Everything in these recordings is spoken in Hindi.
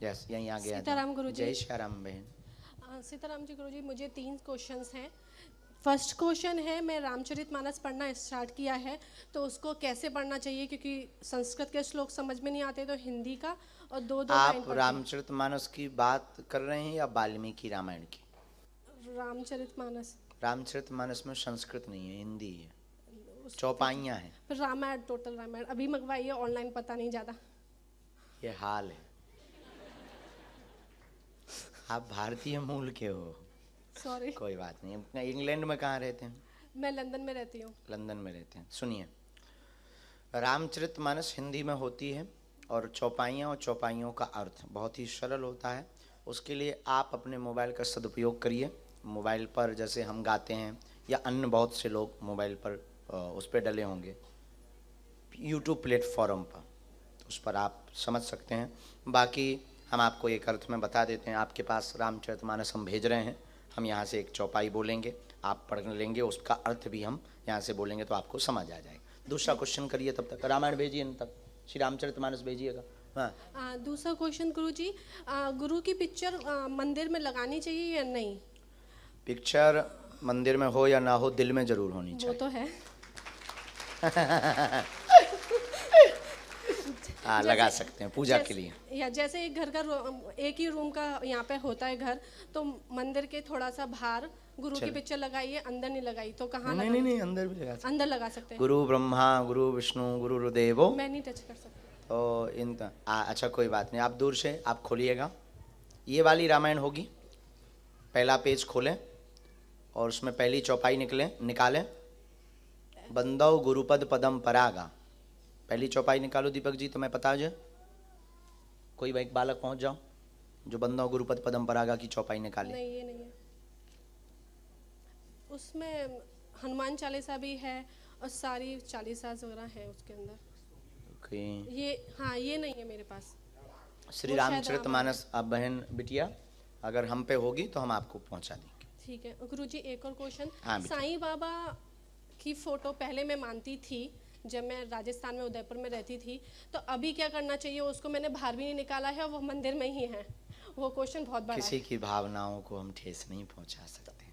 यस, यहीं आ गया। सीताराम गुरुजी। जय श्री राम बहन। सीताराम जी गुरुजी, मुझे 3 क्वेश्चंस हैं। फर्स्ट क्वेश्चन है, मैं रामचरितमानस पढ़ना स्टार्ट किया है तो उसको कैसे पढ़ना चाहिए, क्योंकि संस्कृत के श्लोक समझ में नहीं आते तो हिंदी का, और दो दो लाइन आप पढ़ती हूँ। रामचरितमानस की बात कर रहे हैं या वाल्मीकि रामायण की? रामचरितमानस। रामचरितमानस में संस्कृत नहीं है, हिंदी है, चौपाइयाँ हैं। फिर रामायण, टोटल रामायण अभी मंगवाई है ऑनलाइन, पता नहीं ज़्यादा। ये हाल है। आप भारतीय मूल के हो? सॉरी। कोई बात नहीं। इंग्लैंड में कहाँ रहते हैं? मैं लंदन में रहती हूँ। लंदन में रहते हैं। सुनिए, रामचरितमानस हिंदी में होती है और चौपाइयाँ और चौपाइयों का अर्थ बहुत ही सरल होता है। उसके लिए आप अपने मोबाइल का सदुपयोग करिए। मोबाइल पर जैसे हम गाते हैं या अन्य बहुत से लोग मोबाइल पर उस पर डले होंगे यूट्यूब प्लेटफॉर्म पर, तो उस पर आप समझ सकते हैं। बाकी हम आपको एक अर्थ में बता देते हैं। आपके पास रामचरितमानस हम भेज रहे हैं, हम यहाँ से एक चौपाई बोलेंगे, आप पढ़ लेंगे, उसका अर्थ भी हम यहाँ से बोलेंगे तो आपको समझ आ जाएगा। दूसरा क्वेश्चन करिए, तब तक रामायण भेजिए, न तक श्री रामचरितमानस भेजिएगा। हाँ, दूसरा क्वेश्चन गुरुजी, गुरु की पिक्चर मंदिर में लगानी चाहिए या नहीं? पिक्चर मंदिर में हो या ना हो, दिल में जरूर होनी वो चाहिए। तो है। हाँ, लगा सकते हैं पूजा के लिए। या जैसे एक घर का एक ही रूम का यहाँ पे होता है घर, तो मंदिर के थोड़ा सा बाहर गुरु की पिक्चर लगाइए, अंदर नहीं लगाई तो कहाँ नहीं लगानी? नहीं, अंदर भी लगा सकते। अंदर लगा सकते हैं। गुरु ब्रह्मा गुरु विष्णु गुरुर्देवो। मैं नहीं टच कर सकती। तो अच्छा कोई बात नहीं, आप दूर से आप खोलिएगा। ये वाली रामायण होगी। पहला पेज खोलें और उसमें पहली चौपाई निकालें। बंदौ गुरुपद पदम परागा। पहली चौपाई निकालो दीपक जी, तुम्हें पता है? कोई एक बालक पहुंच जाओ जो बंदौ गुरुपद पदम परागा की चौपाई निकाले। नहीं, ये नहीं है। उसमें हनुमान चालीसा भी है और सारी चालीसा वगैरह है उसके अंदर। ये हाँ, ये नहीं है मेरे पास। श्री रामचरितमानस। अब बहन बिटिया अगर हम पे होगी तो हम आपको पहुंचा देंगे। ठीक है गुरुजी। एक और क्वेश्चन। हाँ, साईं बाबा की फोटो पहले मैं मानती थी जब मैं राजस्थान में उदयपुर में रहती थी, तो अभी क्या करना चाहिए? उसको मैंने बाहर भी नहीं निकाला है और वो मंदिर में ही है। वो क्वेश्चन बहुत बड़ा है। किसी की भावनाओं को हम ठेस नहीं पहुंचा सकते।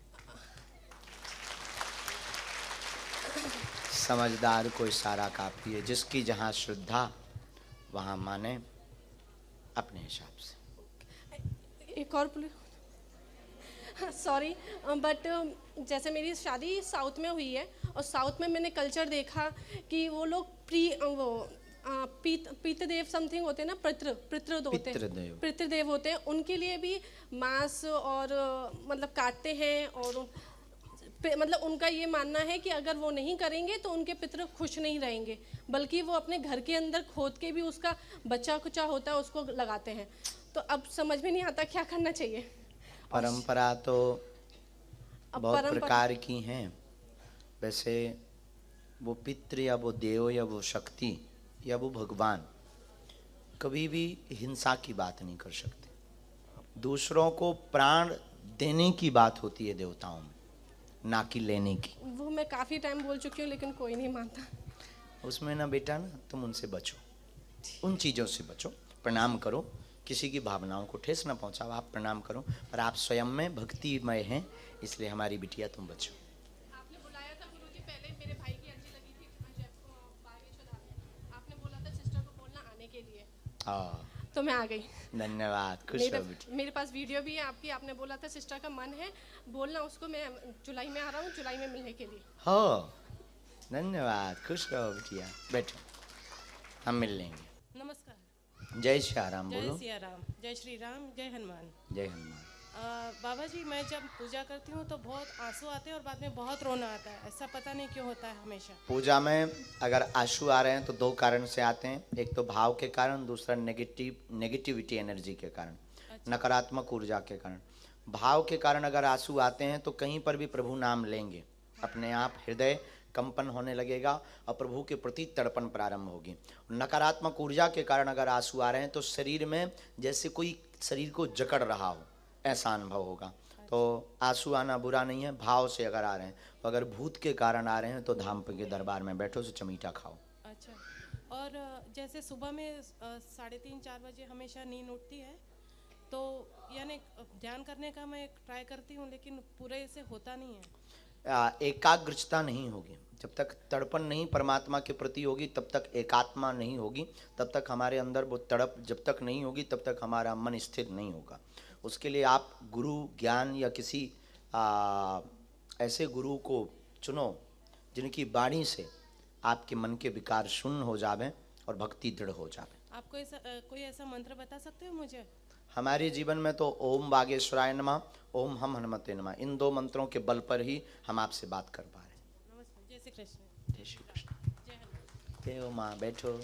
समझदार को इशारा काफी है। जिसकी जहाँ श्रद्धा वहाँ माने अपने हिसाब से। एक और सॉरी, बट जैसे मेरी शादी साउथ में हुई है और साउथ में मैंने कल्चर देखा कि वो लोग पितृदेव समथिंग होते हैं ना, पितृदेव होते हैं, उनके लिए भी मांस और मतलब काटते हैं। और मतलब उनका ये मानना है कि अगर वो नहीं करेंगे तो उनके पितृ खुश नहीं रहेंगे, बल्कि वो अपने घर के अंदर खोद के भी उसका बच्चा कुचा होता है उसको लगाते हैं। तो अब समझ में नहीं आता क्या करना चाहिए। परंपरा तो बहुत प्रकार की हैं। वैसे वो पितृ या वो देव या वो शक्ति या वो भगवान कभी भी हिंसा की बात नहीं कर सकते। दूसरों को प्राण देने की बात होती है देवताओं में, ना कि लेने की। वो मैं काफ़ी टाइम बोल चुकी हूँ लेकिन कोई नहीं मानता। उसमें ना बेटा, ना तुम उनसे बचो, उन चीज़ों से बचो। प्रणाम करो, किसी की भावनाओं को ठेस न पहुंचाओ। आप प्रणाम करो, पर आप स्वयं में भक्तिमय हैं, इसलिए हमारी बिटिया तुम बचो। आपने बुलाया था गुरुजी, पहले मेरे भाई की अर्जी लगी थी बागेश्वर में। आपने बोला था सिस्टर को बोलना आने के लिए, तो मैं आ गई। धन्यवाद, खुश रहो बेटी। मेरे पास वीडियो भी है आपकी। आपने बोला था सिस्टर का मन है बोलना उसको, मैं जुलाई में आ रहा हूँ, जुलाई में मिलने के लिए। हो, धन्यवाद, खुश रहो बिटिया, बैठो, हम मिल लेंगे। नमस्कार। जय श्री राम। बोलो। जय सिया राम, जय श्री राम, जय हनुमान। जय हनुमान। बाबा जी, मैं जब पूजा करती हूँ तो बहुत आंसू आते हैं और बाद में बहुत रोना आता है। ऐसा पता नहीं क्यों होता है हमेशा। पूजा में अगर आंसू आ रहे हैं तो दो कारण से आते हैं। एक तो भाव के कारण, दूसरा नेगेटिविटी एनर्जी के कारण। अच्छा। नकारात्मक ऊर्जा के कारण। भाव के कारण अगर आंसू आते हैं तो कहीं पर भी प्रभु नाम लेंगे, अपने आप हृदय कंपन होने लगेगा और प्रभु के प्रति तड़पन प्रारंभ होगी। नकारात्मक ऊर्जा के कारण अगर आंसू आ रहे हैं तो शरीर में जैसे कोई शरीर को जकड़ रहा हो, ऐसा अनुभव होगा। तो आंसू आना बुरा नहीं है, भाव से अगर आ रहे हैं। तो अगर भूत के कारण आ रहे हैं तो धाम के दरबार में बैठो, से चमीटा खाओ। अच्छा। और जैसे सुबह में 3:30-4 बजे हमेशा नींद उठती है तो यानी ध्यान करने का मैं ट्राई करती हूँ, लेकिन पूरे से होता नहीं है। एकाग्रता नहीं होगी जब तक तड़पन नहीं परमात्मा के प्रति होगी, तब तक एकात्मा नहीं होगी, तब तक हमारे अंदर वो तड़प जब तक नहीं होगी, तब तक हमारा मन स्थिर नहीं होगा। उसके लिए आप गुरु ज्ञान या किसी ऐसे गुरु को चुनो जिनकी वाणी से आपके मन के विकार शून्य हो जावे और भक्ति दृढ़ हो जावे। आप कोई ऐसा मंत्र बता सकते हो मुझे? हमारे जीवन में तो ओम बागेश्वराय नमः, ओम हम हनुमते नमः, इन दो मंत्रों के बल पर ही हम आपसे बात कर पा रहे हैं। नमस्कार, जय श्री कृष्ण। जय श्री कृष्ण। जय हो माँ, बैठो।